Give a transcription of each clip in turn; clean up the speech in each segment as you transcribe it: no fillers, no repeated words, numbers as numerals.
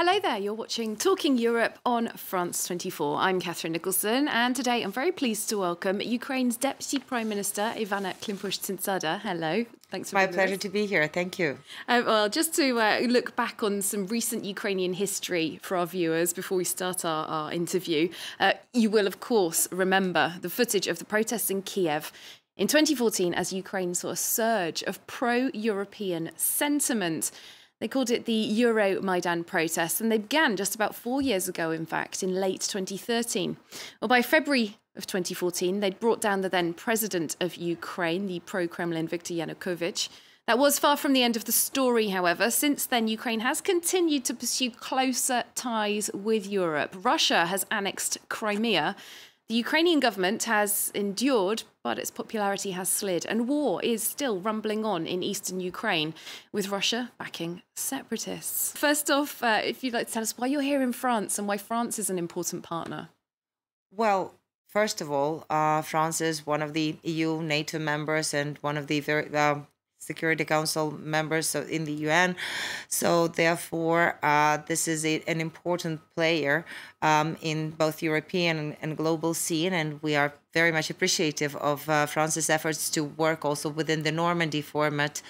Hello there, you're watching Talking Europe on France 24. I'm Catherine Nicholson, and today I'm very pleased to welcome Ukraine's Deputy Prime Minister, Ivanna Klympush-Tsintsadze. Hello, thanks for being with us. My pleasure to be here, thank you. Well, just to look back on some recent Ukrainian history for our viewers before we start our interview, you will of course remember the footage of the protests in Kiev in 2014 as Ukraine saw a surge of pro-European sentiment. They called it the EuroMaidan protests, and they began just about 4 years ago, in fact, in late 2013. Well, by February of 2014, they'd brought down the then president of Ukraine, the pro-Kremlin Viktor Yanukovych. That was far from the end of the story, however. Since then, Ukraine has continued to pursue closer ties with Europe. Russia has annexed Crimea. The Ukrainian government has endured, but its popularity has slid, and war is still rumbling on in eastern Ukraine, with Russia backing separatists. First off, if you'd like to tell us why you're here in France and why France is an important partner. Well, first of all, France is one of the EU, NATO members and one of the Security Council members in the UN. So therefore, this is an important player in both European and global scene. And we are very much appreciative of France's efforts to work also within the Normandy format,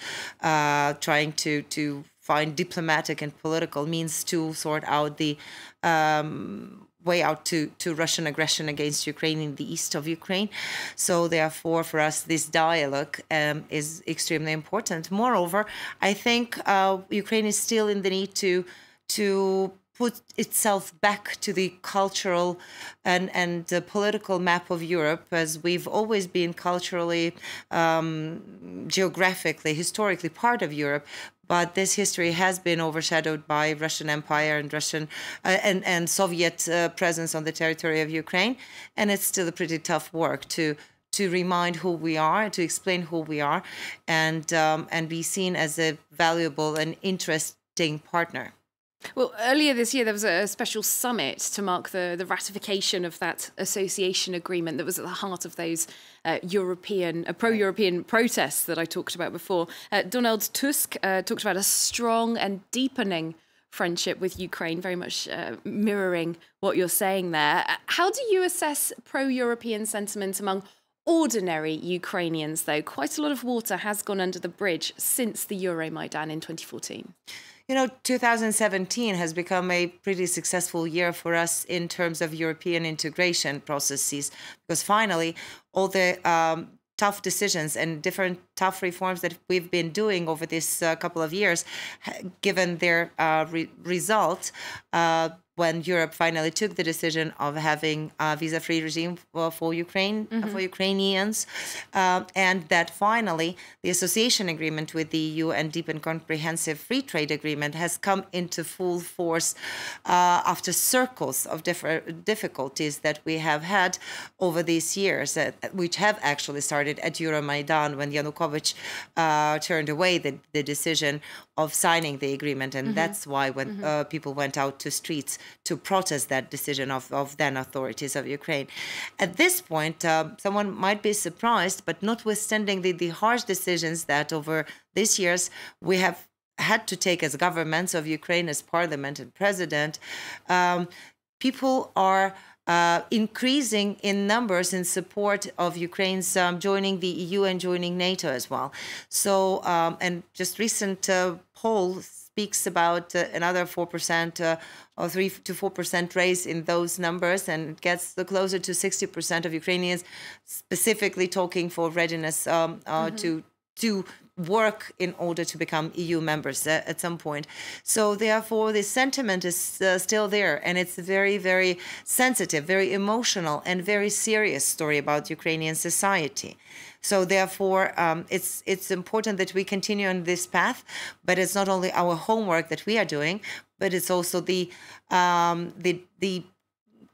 trying to find diplomatic and political means to sort out the way out to Russian aggression against Ukraine in the east of Ukraine. So therefore, for us, this dialogue is extremely important. Moreover, I think Ukraine is still in the need to put itself back to the cultural and the political map of Europe, as we've always been culturally, geographically, historically part of Europe. But this history has been overshadowed by Russian Empire and Russian and Soviet presence on the territory of Ukraine, and it's still a pretty tough work to remind who we are, to explain who we are, and be seen as a valuable and interesting partner. Well, earlier this year, there was a special summit to mark the ratification of that association agreement that was at the heart of those pro-European protests that I talked about before. Donald Tusk talked about a strong and deepening friendship with Ukraine, very much mirroring what you're saying there. How do you assess pro-European sentiment among ordinary Ukrainians, though? Quite a lot of water has gone under the bridge since the EuroMaidan in 2014. You know, 2017 has become a pretty successful year for us in terms of European integration processes, because finally all the tough decisions and different tough reforms that we've been doing over this couple of years, given their results, when Europe finally took the decision of having a visa-free regime for Ukraine, for Ukrainians, and that finally the association agreement with the EU and deep and comprehensive free trade agreement has come into full force after circles of different difficulties that we have had over these years, which have actually started at Euromaidan when Yanukovych turned away the decision of signing the agreement. And that's why when people went out to streets to protest that decision of then authorities of Ukraine. At this point, someone might be surprised, but notwithstanding the harsh decisions that over these years we have had to take as governments of Ukraine, as parliament and president, people are increasing in numbers in support of Ukraine's joining the EU and joining NATO as well. So, and just recent poll speaks about another 4% or 3 to 4% raise in those numbers, and it gets closer to 60% of Ukrainians specifically talking for readiness to work in order to become EU members at some point. So therefore, the sentiment is still there, and it's a very, very sensitive, very emotional, and very serious story about Ukrainian society. So therefore, it's important that we continue on this path, but it's not only our homework that we are doing, but it's also the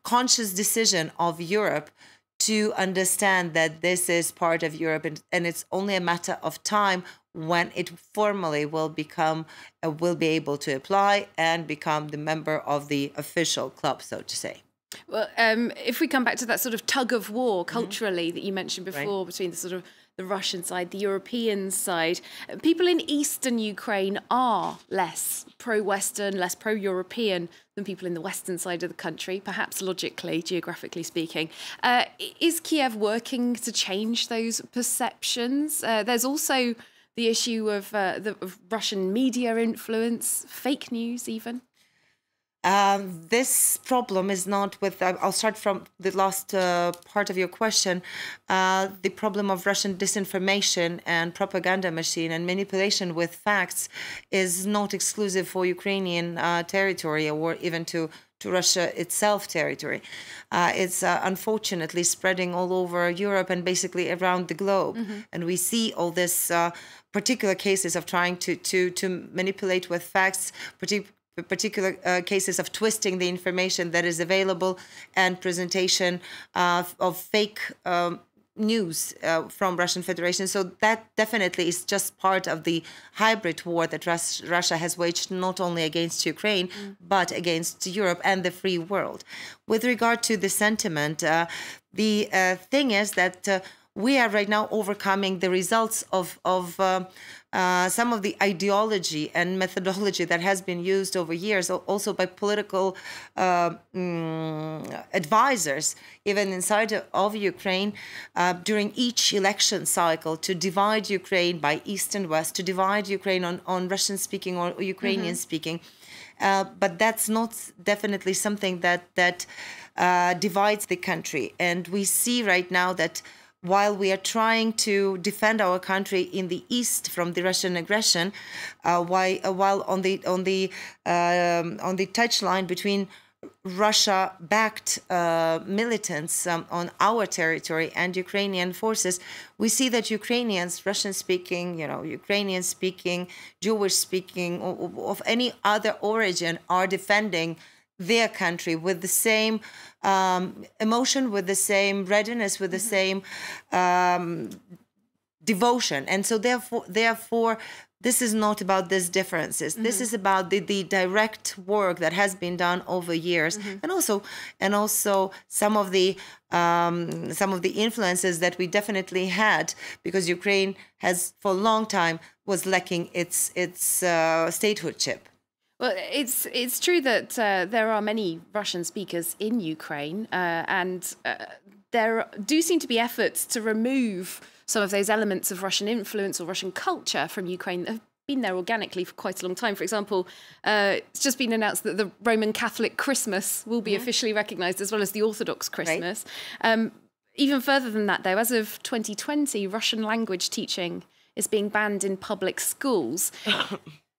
conscious decision of Europe to understand that this is part of Europe, and it's only a matter of time when it formally will be able to apply and become the member of the official club, so to say. Well, if we come back to that sort of tug of war culturally that you mentioned before, between the sort of the Russian side, the European side. People in eastern Ukraine are less pro-Western, less pro-European than people in the western side of the country, perhaps logically, geographically speaking. Is Kiev working to change those perceptions? There's also the issue of Russian media influence, fake news even. This problem is not with, I'll start from the last part of your question. The problem of Russian disinformation and propaganda machine and manipulation with facts is not exclusive for Ukrainian territory or even to Russia itself territory. It's unfortunately spreading all over Europe and basically around the globe. And we see all this particular cases of trying to manipulate with facts, particular cases of twisting the information that is available and presentation of fake news from Russian Federation. So that definitely is just part of the hybrid war that Russia has waged not only against Ukraine, but against Europe and the free world. With regard to the sentiment, the thing is that we are right now overcoming the results of some of the ideology and methodology that has been used over years, also by political advisors, even inside of Ukraine, during each election cycle, to divide Ukraine by East and West, to divide Ukraine on Russian-speaking or Ukrainian-speaking. But that's not definitely something that divides the country. And we see right now that while we are trying to defend our country in the east from the Russian aggression, while on the touchline between Russia-backed militants on our territory and Ukrainian forces, we see that Ukrainians, Russian-speaking, Ukrainian-speaking, Jewish-speaking, of any other origin, are defending their country with the same emotion, with the same readiness, with the same devotion. And so therefore, this is not about these differences. This is about the direct work that has been done over years, and also some of the influences that we definitely had, because Ukraine has for a long time was lacking its statehoodship. Well, it's true that there are many Russian speakers in Ukraine, and there do seem to be efforts to remove some of those elements of Russian influence or Russian culture from Ukraine that have been there organically for quite a long time. For example, it's just been announced that the Roman Catholic Christmas will be officially recognised, as well as the Orthodox Christmas. Right. Even further than that, though, as of 2020, Russian language teaching is being banned in public schools.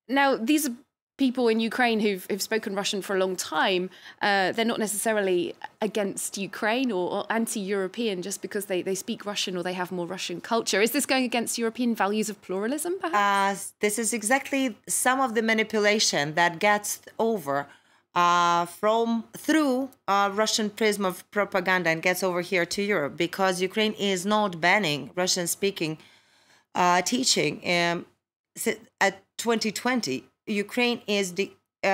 Now, these are people in Ukraine who've spoken Russian for a long time. They're not necessarily against Ukraine or anti-European just because they speak Russian or they have more Russian culture. Is this going against European values of pluralism, perhaps? This is exactly some of the manipulation that gets over through Russian prism of propaganda and gets over here to Europe, because Ukraine is not banning Russian-speaking teaching. At 2020, Ukraine is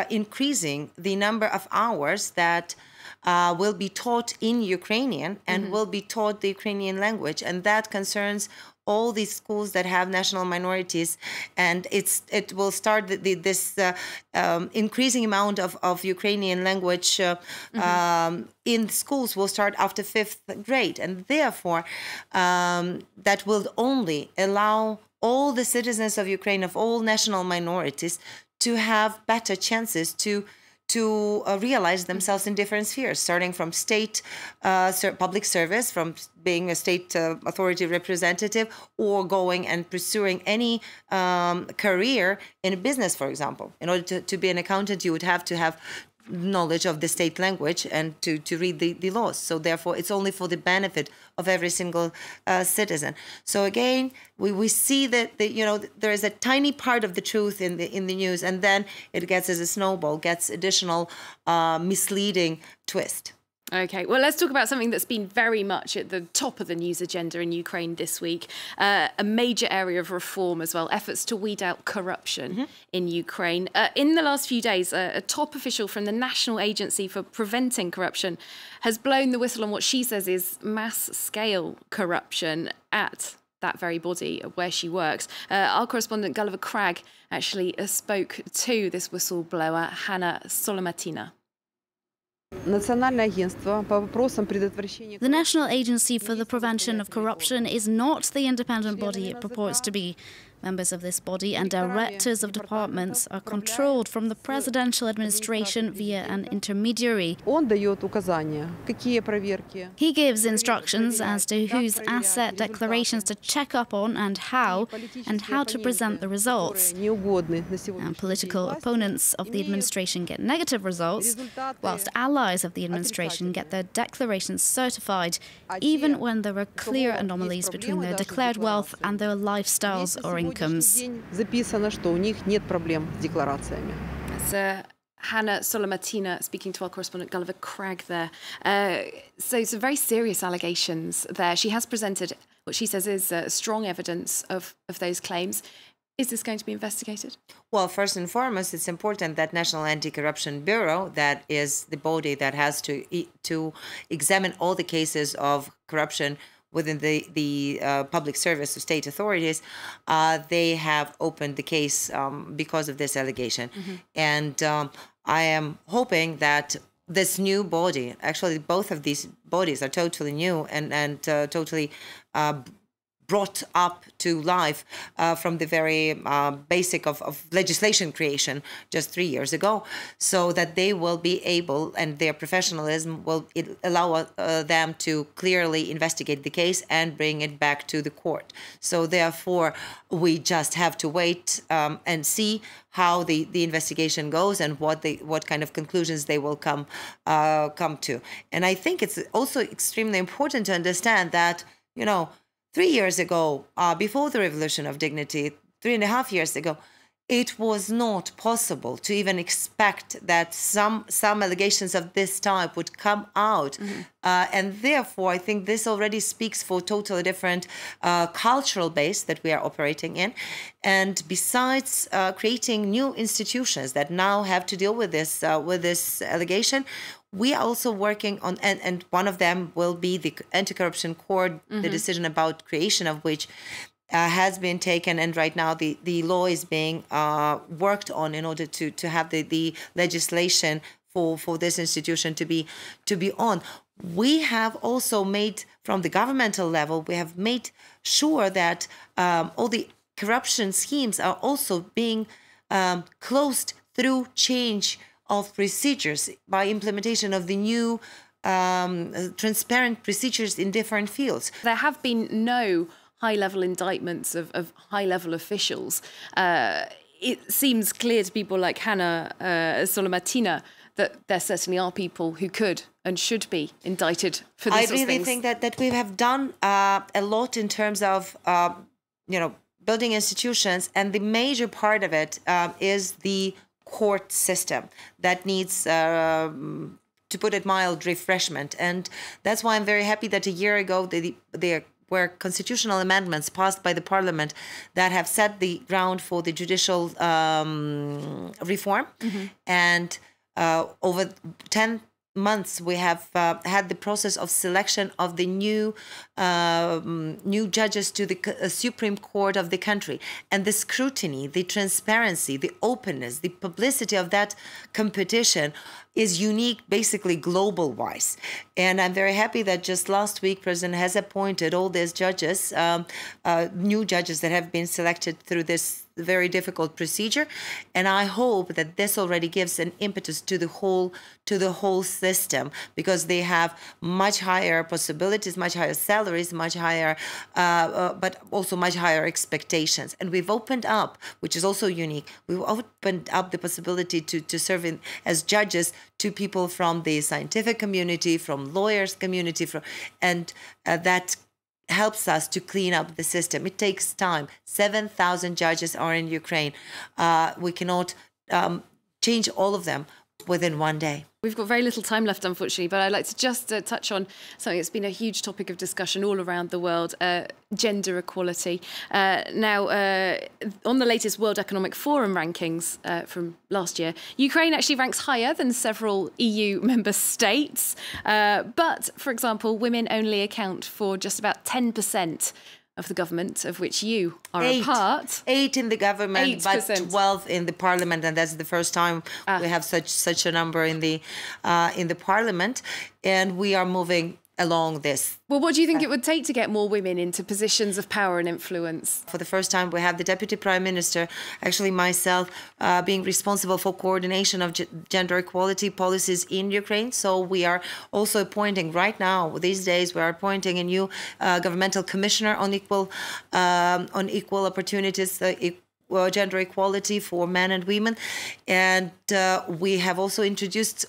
increasing the number of hours that will be taught in Ukrainian and will be taught the Ukrainian language, and that concerns all these schools that have national minorities, and it will start this increasing amount of Ukrainian language in schools will start after 5th grade, and therefore that will only allow all the citizens of Ukraine, of all national minorities, to have better chances to realize themselves in different spheres, starting from state public service, from being a state authority representative, or going and pursuing any career in business, for example. In order to be an accountant, you would have to have knowledge of the state language and to read the laws. So therefore, it's only for the benefit of every single citizen. So again, we see that there is a tiny part of the truth in the news, and then it gets, as a snowball, gets additional misleading twist. Okay, well, let's talk about something that's been very much at the top of the news agenda in Ukraine this week, a major area of reform as well, efforts to weed out corruption in Ukraine. In the last few days, a top official from the National Agency for Preventing Corruption has blown the whistle on what she says is mass-scale corruption at that very body where she works. Our correspondent Gulliver Cragg actually spoke to this whistleblower, Hanna Solomatina. The National Agency for the Prevention of Corruption is not the independent body it purports to be. Members of this body and directors of departments are controlled from the presidential administration via an intermediary. He gives instructions as to whose asset declarations to check up on and how to present the results. And political opponents of the administration get negative results, whilst allies of the administration get their declarations certified, even when there are clear anomalies between their declared wealth and their lifestyles or incomes. That's Hanna Solomatina speaking to our correspondent Gulliver Cragg there. So some very serious allegations there. She has presented what she says is strong evidence of those claims. Is this going to be investigated? Well, first and foremost, it's important that National Anti-Corruption Bureau, that is the body that has to examine all the cases of corruption within the public service of state authorities, they have opened the case because of this allegation. And I am hoping that this new body, actually both of these bodies are totally new and totally brought up to life from the very basic of legislation creation just 3 years ago, so that they will be able, and their professionalism will allow them to clearly investigate the case and bring it back to the court. So therefore, we just have to wait and see how the investigation goes and what kind of conclusions they will come to. And I think it's also extremely important to understand that, 3 years ago, before the Revolution of Dignity, 3.5 years ago, it was not possible to even expect that some allegations of this type would come out. And therefore, I think this already speaks for totally different cultural base that we are operating in. And besides creating new institutions that now have to deal with this allegation, we are also working on, and one of them will be the Anti-Corruption Court, the decision about creation of which has been taken, and right now the law is being worked on in order to have the legislation for this institution to be on. We have also made, from the governmental level, we have made sure that all the corruption schemes are also being closed through change of procedures by implementation of the new transparent procedures in different fields. There have been no high-level indictments of high-level officials. It seems clear to people like Hanna Solomatina that there certainly are people who could and should be indicted for these sorts of things. I really think that we have done a lot in terms of building institutions, and the major part of it is the court system that needs, to put it mild, refreshment. And that's why I'm very happy that a year ago there were constitutional amendments passed by the parliament that have set the ground for the judicial reform. And over 10 months we have had the process of selection of the new judges to the Supreme Court of the country, and the scrutiny, the transparency, the openness, the publicity of that competition is unique, basically global wise. And I'm very happy that just last week President has appointed all these judges, new judges that have been selected through this very difficult procedure. And I hope that this already gives an impetus to the whole system, because they have much higher possibilities, much higher salaries, much higher, but also much higher expectations. And we've opened up, which is also unique, we've opened up the possibility to serve as judges to people from the scientific community, from lawyers community, and that helps us to clean up the system. It takes time. 7,000 judges are in Ukraine. We cannot change all of them within one day. We've got very little time left, unfortunately, but I'd like to just touch on something that's been a huge topic of discussion all around the world, gender equality. Now, on the latest World Economic Forum rankings from last year, Ukraine actually ranks higher than several EU member states. But, for example, women only account for just about 10% of the government, of which you are a part. 8 in the government, 8%. but 12 in the parliament, and that's the first time we have such a number in the parliament, and we are moving along this. Well, what do you think it would take to get more women into positions of power and influence? For the first time, we have the Deputy Prime Minister, actually myself, being responsible for coordination of gender equality policies in Ukraine. So we are also appointing right now, these days, we are appointing a new governmental commissioner on equal opportunities, gender equality for men and women. And we have also introduced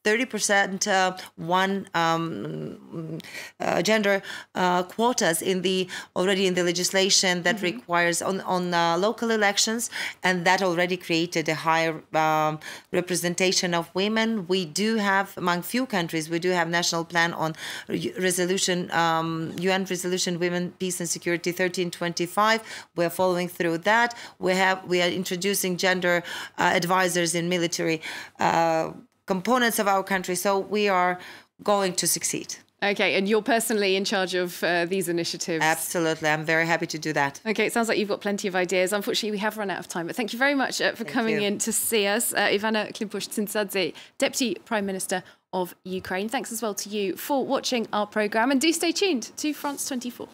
30% gender quotas already in the legislation that requires on local elections, and that already created a higher representation of women. We do have, among few countries, we do have national plan on resolution, UN resolution, Women, Peace and Security 1325. We're following through that. We are introducing gender advisors in military components of our country, so we are going to succeed. Okay, and you're personally in charge of these initiatives? Absolutely, I'm very happy to do that. Okay, it sounds like you've got plenty of ideas. Unfortunately, we have run out of time, but thank you very much for coming in to see us. Ivanna Klympush-Tsintsadze, Deputy Prime Minister of Ukraine. Thanks as well to you for watching our programme, and do stay tuned to France 24.